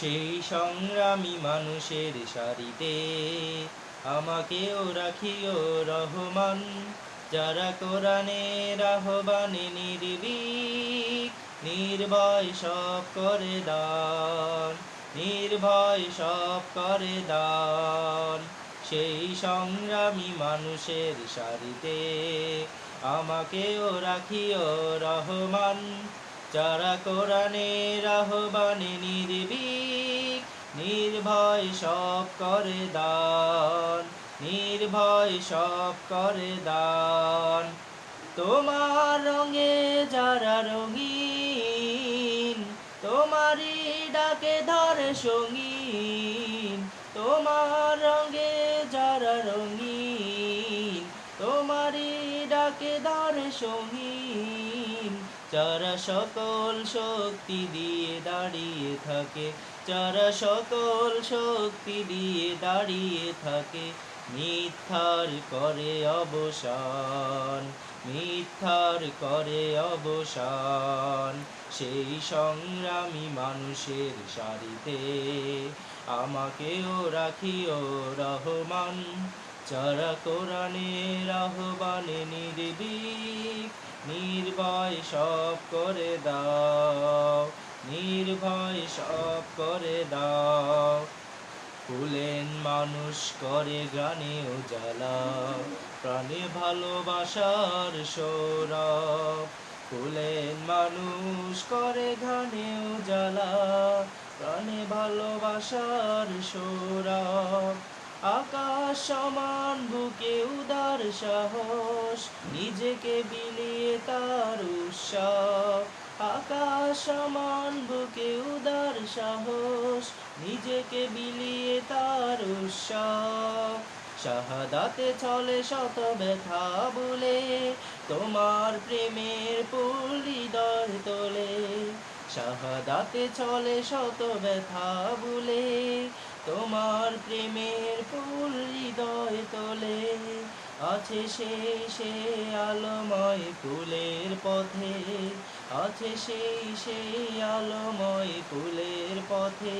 সেই সংগ্রামী মানুষের সারিতে আমাকেও রাখিও রহমান, যারা কোরআনের আহ্বানে নির্ভীক, নির্ভয় সব করে দান, নির্ভয় সব করে দান। সেই সংগ্রামী মানুষের সারিতে আমাকেও রাখিও রহমান, যারা কোরআনের আহ্বানে নির্ভীক, নির্ভয় সব করে দান, নির্ভয় সব করে দান। তোমার রঙে যারা রঙিন, তোমারই ডাকে ধরে সঙ্গীন। তোমার রঙে যারা রঙিন, তোমারই ডাকে ধরে সঙ্গীন। যারা সকল শক্তি দিয়ে দাঁড়িয়ে থাকে, যারা সকল শক্তি দিয়ে দাঁড়িয়ে থাকে, মিথ্যার করে অবসান, মিথ্যার করে অবসান। সেই সংগ্রামী মানুষের সারিতে আমাকেও রাখিও রহমান, যারা কোরআনের আহ্বানে নির্ভীক, নির্ভয় সব করে দাও, নির্ভয় সব করে দাও। কুলেন মানুষ করে গানে উজালা, প্রাণে ভালোবাসার সৌরভ। কুলেন মানুষ করে গানে উজালা, প্রাণে ভালোবাসার সৌরভ। আকাশ সমান বুকে উদার সাহস, নিজেকে বিলিয়ে তার উৎসাহ। আকাশ সমান বুকে উদার সাহস, নিজেকে বিলিয়ে তার উৎসাহ। শাহাদাতে চলে শত ব্যথা বলে, তোমার প্রেমের ফুল হৃদয় তোলে। শাহাদাতে চলে শত ব্যথা বলে, তোমার প্রেমের ফুল হৃদয় তোলে। আছে সেই আলোময় ফুলের পথে, আছে সেই আলোময় ফুলের পথে।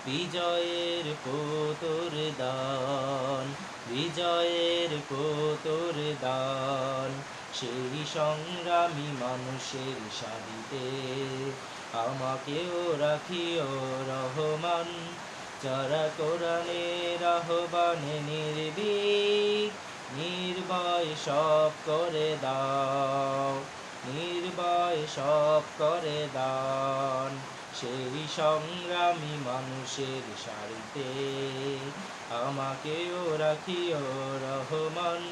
বিজয়ের পুতুর দান, বিজয়ের পুতুর দান। সেই সংগ্রামী মানুষের সারিতে আমাকেও রাখিও রহমান, যারা কোরআনের আহ্বানে নির্ভীক, নির্ভয় সব করে দাও, নির্ভয় সব করে দান। সেই সংগ্রামী মানুষের সারিতে আমাকেও রাখিও রহমান,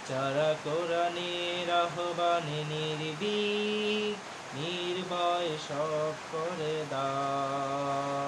যারা কোরআনের আহ্বানে নির্ভীক, নির্ভয় সব করে দাও।